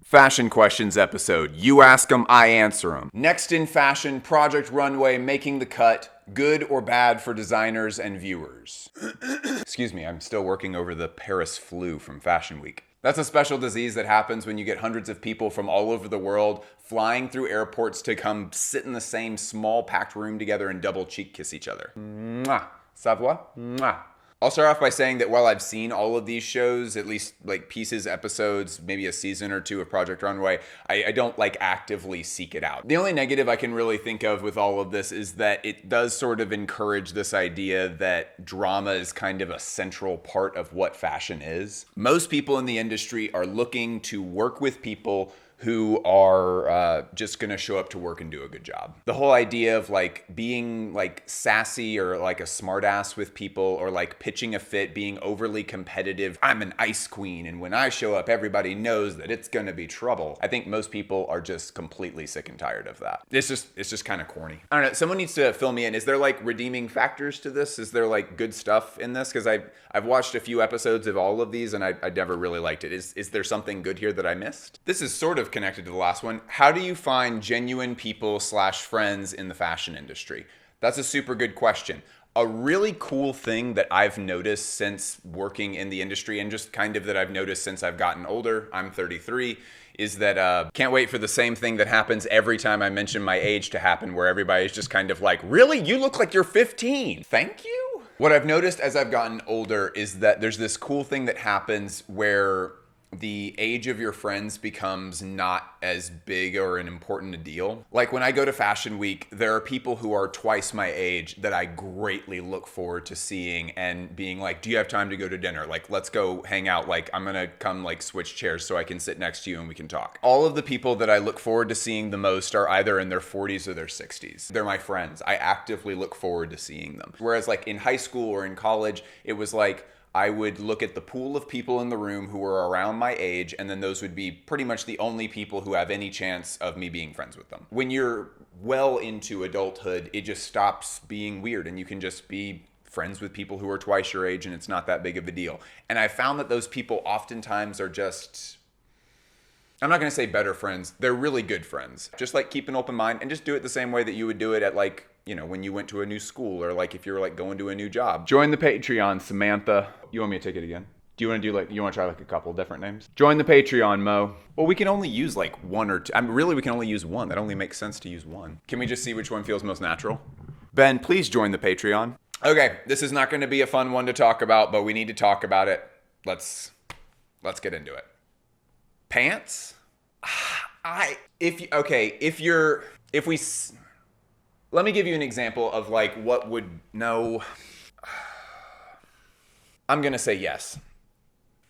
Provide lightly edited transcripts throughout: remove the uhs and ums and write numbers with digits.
Fashion questions episode. You ask them, I answer them. Next in fashion, Project Runway making the cut. Good or bad for designers and viewers? Excuse me, I'm still working over the Paris flu from Fashion Week. That's a special disease that happens when you get hundreds of people from all over the world flying through airports to come sit in the same small packed room together and double cheek kiss each other. Mwah. Savoir? Mwah. I'll start off by saying that while I've seen all of these shows, at least like pieces, episodes, maybe a season or two of Project Runway, I don't like actively seek it out. The only negative I can really think of with all of this is that it does sort of encourage this idea that drama is kind of a central part of what fashion is. Most people in the industry are looking to work with people who are just gonna show up to work and do a good job. The whole idea of like being like sassy or like a smartass with people or like pitching a fit, being overly competitive. I'm an ice queen and when I show up, everybody knows that it's gonna be trouble. I think most people are just completely sick and tired of that. It's just kind of corny. I don't know, someone needs to fill me in. Is there like redeeming factors to this? Is there like good stuff in this? Because I've watched a few episodes of all of these and I never really liked it. Is there something good here that I missed? This is sort of connected to the last one. How do you find genuine people / friends in the fashion industry? That's a super good question. A really cool thing that I've noticed since working in the industry and just kind of that I've noticed since I've gotten older, I'm 33, is that can't wait for the same thing that happens every time I mention my age to happen, where everybody's just kind of like, really? You look like you're 15. Thank you? What I've noticed as I've gotten older is that there's this cool thing that happens where the age of your friends becomes not as big or an important a deal. Like when I go to Fashion Week, there are people who are twice my age that I greatly look forward to seeing and being like, do you have time to go to dinner? Like, let's go hang out. Like, I'm gonna come like switch chairs so I can sit next to you and we can talk. All of the people that I look forward to seeing the most are either in their 40s or their 60s. They're my friends. I actively look forward to seeing them. Whereas like in high school or in college, it was like, I would look at the pool of people in the room who were around my age, and then those would be pretty much the only people who have any chance of me being friends with them. When you're well into adulthood, it just stops being weird, and you can just be friends with people who are twice your age, and it's not that big of a deal. And I found that those people oftentimes are just, I'm not gonna say better friends, they're really good friends. Just like keep an open mind and just do it the same way that you would do it at like, you know, when you went to a new school or like if you were like going to a new job. Join the Patreon, Samantha. You want me to take it again? Do you want to do like, you want to try like a couple different names? Join the Patreon, Mo. Well, we can only use like one or two. I mean, really, we can only use one. That only makes sense to use one. Can we just see which one feels most natural? Ben, please join the Patreon. Okay, this is not going to be a fun one to talk about, but we need to talk about it. Let's get into it. Pants? Let me give you an example of like what would, no. I'm gonna say yes.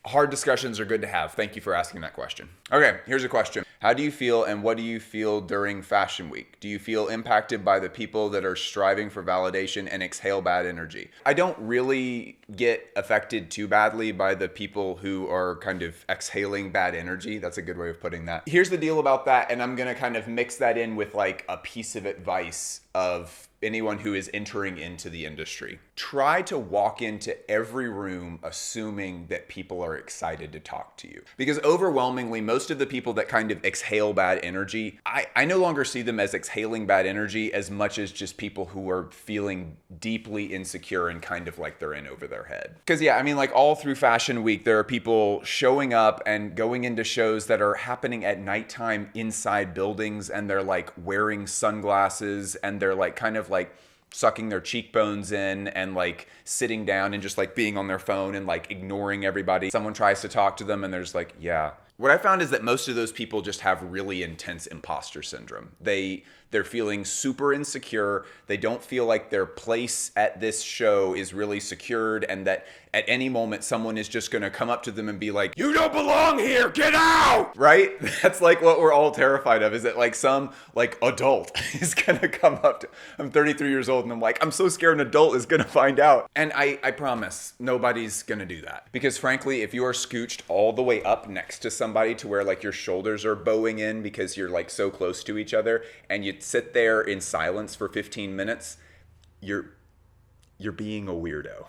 Hard discussions are good to have. Thank you for asking that question. Okay, here's a question. How do you feel and what do you feel during Fashion Week? Do you feel impacted by the people that are striving for validation and exhale bad energy? I don't really get affected too badly by the people who are kind of exhaling bad energy. That's a good way of putting that. Here's the deal about that, and I'm gonna kind of mix that in with like a piece of advice of anyone who is entering into the industry. Try to walk into every room assuming that people are excited to talk to you. Because overwhelmingly, most of the people that kind of exhale bad energy, I no longer see them as exhaling bad energy as much as just people who are feeling deeply insecure and kind of like they're in over their head. Because yeah, I mean like all through Fashion Week, there are people showing up and going into shows that are happening at nighttime inside buildings, and they're like wearing sunglasses and they're like kind of like sucking their cheekbones in and like sitting down and just like being on their phone and like ignoring everybody. Someone tries to talk to them and they're just like, yeah. What I found is that most of those people just have really intense imposter syndrome. They're feeling super insecure. They don't feel like their place at this show is really secured, and that at any moment someone is just gonna come up to them and be like, you don't belong here, get out! Right? That's like what we're all terrified of, is that like some like adult is gonna come up to, I'm 33 years old and I'm like, I'm so scared an adult is gonna find out. And I promise nobody's gonna do that. Because frankly, if you are scooched all the way up next to somebody to where like your shoulders are bowing in because you're like so close to each other, and you sit there in silence for 15 minutes, you're being a weirdo.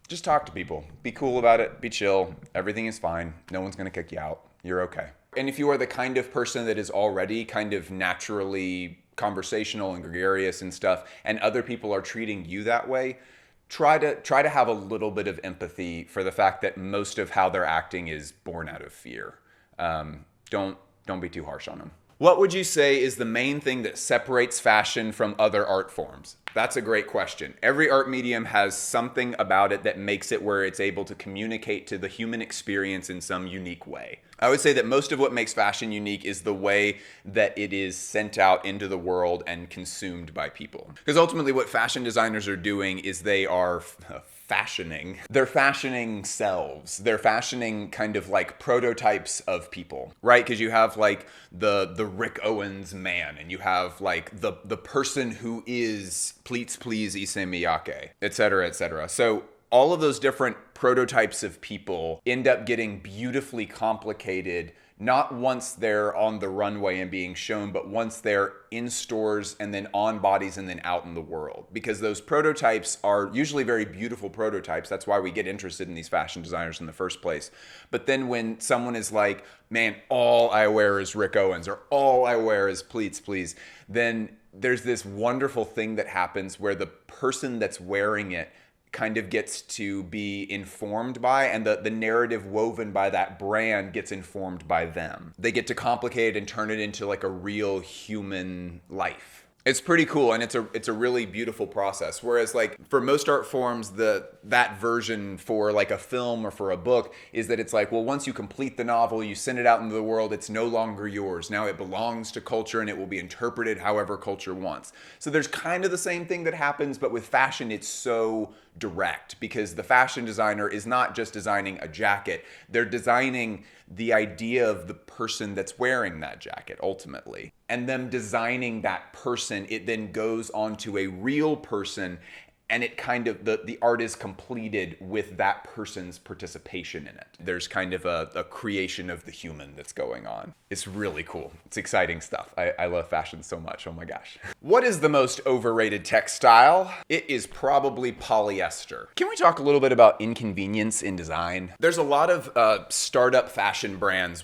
Just talk to people. Be cool about it. Be chill. Everything is fine. No one's gonna kick you out. You're okay. And if you are the kind of person that is already kind of naturally conversational and gregarious and stuff, and other people are treating you that way, try to have a little bit of empathy for the fact that most of how they're acting is born out of fear. Don't be too harsh on them. What would you say is the main thing that separates fashion from other art forms? That's a great question. Every art medium has something about it that makes it where it's able to communicate to the human experience in some unique way. I would say that most of what makes fashion unique is the way that it is sent out into the world and consumed by people. Because ultimately what fashion designers are doing is they are fashioning. They're fashioning selves. They're fashioning kind of like prototypes of people, right? Because you have like the Rick Owens man, and you have like the person who is pleats please Issey Miyake, et cetera, et cetera. So all of those different prototypes of people end up getting beautifully complicated, not once they're on the runway and being shown, but once they're in stores and then on bodies and then out in the world. Because those prototypes are usually very beautiful prototypes. That's why we get interested in these fashion designers in the first place. But then when someone is like, man, all I wear is Rick Owens, or all I wear is pleats please, then there's this wonderful thing that happens where the person that's wearing it kind of gets to be informed by, and the narrative woven by that brand gets informed by them. They get to complicate and turn it into like a real human life. It's pretty cool, and it's a really beautiful process. Whereas like for most art forms, that version for like a film or for a book is that it's like, well, once you complete the novel, you send it out into the world, it's no longer yours. Now it belongs to culture and it will be interpreted however culture wants. So there's kind of the same thing that happens, but with fashion, it's so direct, because the fashion designer is not just designing a jacket, they're designing the idea of the person that's wearing that jacket ultimately. And them designing that person, it then goes onto a real person, and it kind of, the art is completed with that person's participation in it. There's kind of a creation of the human that's going on. It's really cool. It's exciting stuff. I love fashion so much. Oh my gosh. What is the most overrated textile? It is probably polyester. Can we talk a little bit about inconvenience in design? There's a lot of startup fashion brands,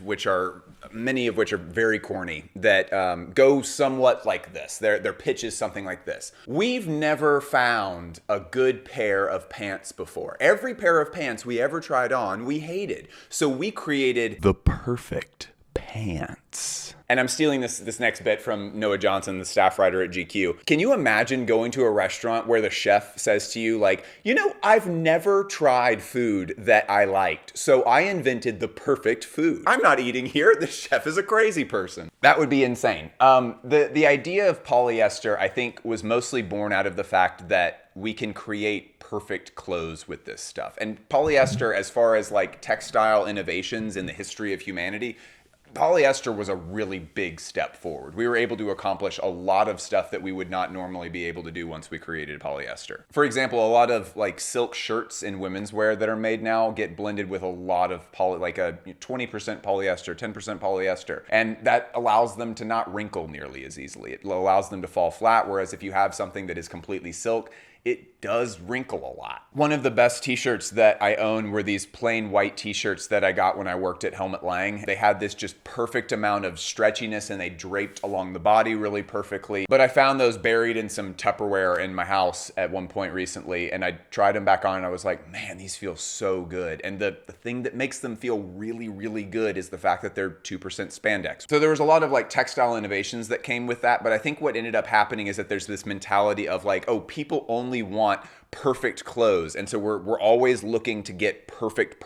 many of which are very corny, that go somewhat like this. Their pitch is something like this. We've never found a good pair of pants before. Every pair of pants we ever tried on, we hated. So we created the perfect pants. And I'm stealing this next bit from Noah Johnson, the staff writer at GQ. Can you imagine going to a restaurant where the chef says to you, like, you know, I've never tried food that I liked, so I invented the perfect food. I'm not eating here. The chef is a crazy person. That would be insane. The idea of polyester, I think, was mostly born out of the fact that we can create perfect clothes with this stuff. And polyester, as far as like textile innovations in the history of humanity, polyester was a really big step forward. We were able to accomplish a lot of stuff that we would not normally be able to do once we created polyester. For example, a lot of like silk shirts in women's wear that are made now get blended with a lot of like a 20% polyester, 10% polyester. And that allows them to not wrinkle nearly as easily. It allows them to fall flat, whereas if you have something that is completely silk, it does wrinkle a lot. One of the best t-shirts that I own were these plain white t-shirts that I got when I worked at Helmut Lang. They had this just perfect amount of stretchiness, and they draped along the body really perfectly. But I found those buried in some Tupperware in my house at one point recently, and I tried them back on and I was like, man, these feel so good. And the thing that makes them feel really, really good is the fact that they're 2% spandex. So there was a lot of like textile innovations that came with that, but I think what ended up happening is that there's this mentality of like, oh, people only want perfect clothes, and so we're always looking to get perfect.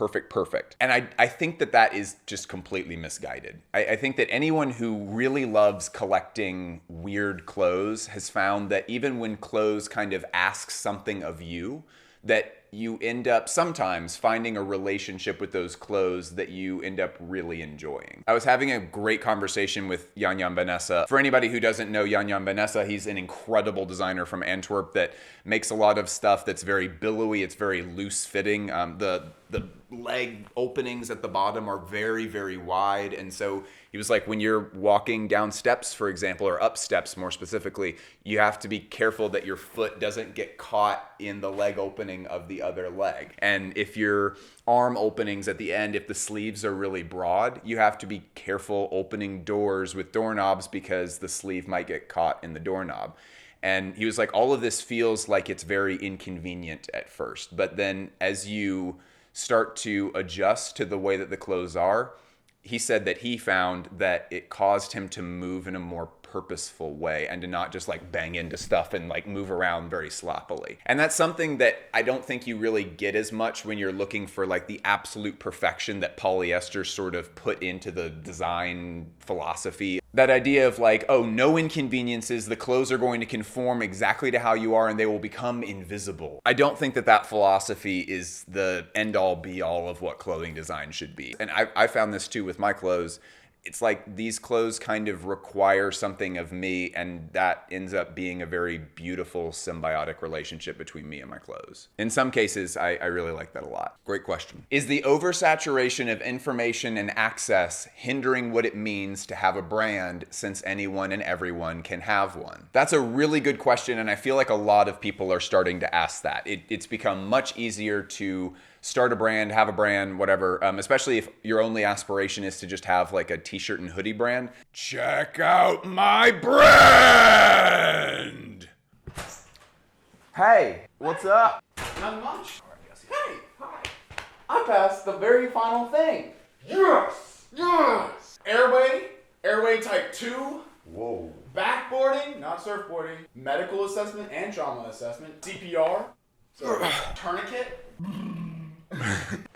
And I think that is just completely misguided. I think that anyone who really loves collecting weird clothes has found that even when clothes kind of ask something of you, that you end up sometimes finding a relationship with those clothes that you end up really enjoying. I was having a great conversation with Jan Jan Vanessa. For anybody who doesn't know Jan Jan Vanessa, he's an incredible designer from Antwerp that makes a lot of stuff that's very billowy, it's very loose fitting. The leg openings at the bottom are very, very wide. And so he was like, when you're walking down steps, for example, or up steps more specifically, you have to be careful that your foot doesn't get caught in the leg opening of the other leg. And if your arm openings at the end, if the sleeves are really broad, you have to be careful opening doors with doorknobs because the sleeve might get caught in the doorknob. And he was like, all of this feels like it's very inconvenient at first, but then as you start to adjust to the way that the clothes are, he said that he found that it caused him to move in a more purposeful way and to not just like bang into stuff and like move around very sloppily. And that's something that I don't think you really get as much when you're looking for like the absolute perfection that polyester sort of put into the design philosophy. That idea of like, oh, no inconveniences, the clothes are going to conform exactly to how you are and they will become invisible. I don't think that that philosophy is the end all be all of what clothing design should be. And I found this too with my clothes. It's like these clothes kind of require something of me, and that ends up being a very beautiful symbiotic relationship between me and my clothes. In some cases, I really like that a lot. Great question. Is the oversaturation of information and access hindering what it means to have a brand, since anyone and everyone can have one? That's a really good question, and I feel like a lot of people are starting to ask that. It's become much easier to start a brand, have a brand, whatever, especially if your only aspiration is to just have like a t-shirt and hoodie brand. Check out my brand! Hey, what's up? Not much. Hey, hi. I passed the very final thing. Yes! Yes! Airway type 2. Whoa. Backboarding, not surfboarding. Medical assessment and trauma assessment. CPR. So, tourniquet.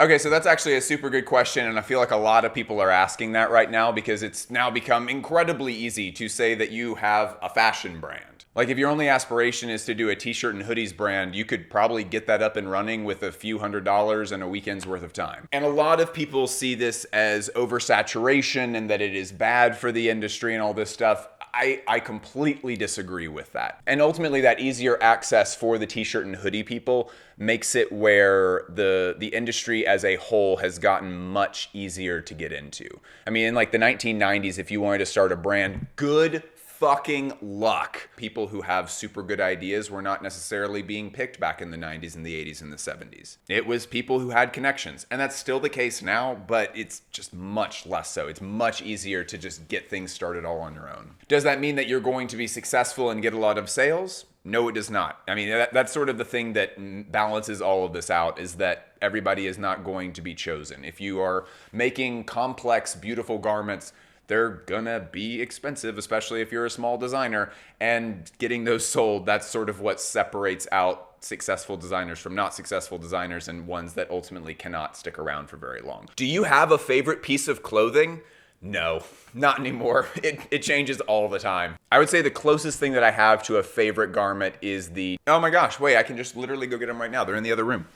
Okay, so that's actually a super good question, and I feel like a lot of people are asking that right now because it's now become incredibly easy to say that you have a fashion brand. Like if your only aspiration is to do a t-shirt and hoodies brand, you could probably get that up and running with a few $100s and a weekend's worth of time. And a lot of people see this as oversaturation and that it is bad for the industry and all this stuff. I completely disagree with that. And ultimately that easier access for the t-shirt and hoodie people makes it where the industry as a whole has gotten much easier to get into. I mean, in like the 1990s, if you wanted to start a brand, good fucking luck. People who have super good ideas were not necessarily being picked back in the 90s and the 80s and the 70s. It was people who had connections, and that's still the case now, but it's just much less so. It's much easier to just get things started all on your own. Does that mean that you're going to be successful and get a lot of sales? No, it does not. I mean, that's sort of the thing that balances all of this out, is that everybody is not going to be chosen. If you are making complex, beautiful garments, they're gonna be expensive, especially if you're a small designer, and getting those sold, that's sort of what separates out successful designers from not successful designers and ones that ultimately cannot stick around for very long. Do you have a favorite piece of clothing? No, not anymore. It changes all the time. I would say the closest thing that I have to a favorite garment is oh my gosh, wait, I can just literally go get them right now. They're in the other room.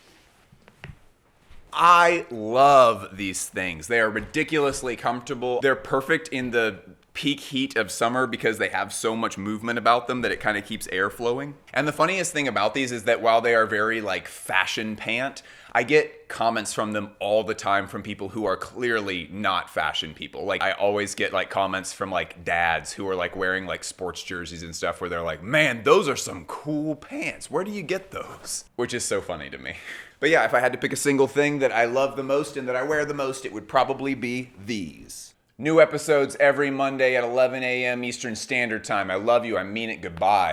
I love these things. They are ridiculously comfortable. They're perfect in the peak heat of summer because they have so much movement about them that it kind of keeps air flowing. And the funniest thing about these is that while they are very like fashion pant, I get comments from them all the time from people who are clearly not fashion people. Like I always get like comments from like dads who are like wearing like sports jerseys and stuff where they're like, man, those are some cool pants. Where do you get those? Which is so funny to me. But yeah, if I had to pick a single thing that I love the most and that I wear the most, it would probably be these. New episodes every Monday at 11 a.m. Eastern Standard Time. I love you. I mean it. Goodbye.